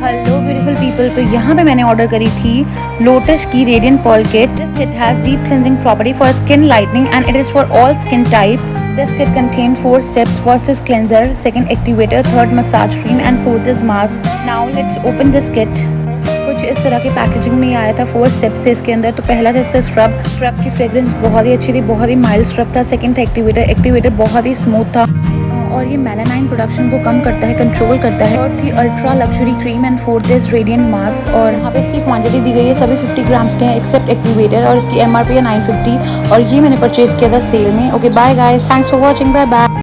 Hello beautiful people, तो यहाँ पे मैंने ऑर्डर करी थी लोटस की radiant pearl kit. This kit has deep cleansing property for skin lightening and it is for all skin type. This kit contain 4 steps. First is cleanser, second activator, third massage cream and fourth is mask. Now let's open this kit. कुछ इस तरह की packaging में आया था। 4 steps थे इसके अंदर। तो पहला था इसका स्क्रब की फ्रेग्रेंस बहुत ही अच्छी थी, बहुत ही माइल्ड स्क्रब था। सेकंड था एक्टिवेटर बहुत ही स्मूथ था और ये मेलानाइन प्रोडक्शन को कम करता है, कंट्रोल करता है। और थी ultra luxury cream and fourth is radiant mask. और यहाँ पे इसकी क्वांटिटी दी गई है, सभी 50 ग्राम्स के हैं एक्सेप्ट एक्टिवेटर और इसकी MRP है 950 और ये मैंने परचेज किया था सेल में। Okay bye guys, thanks for watching, bye bye.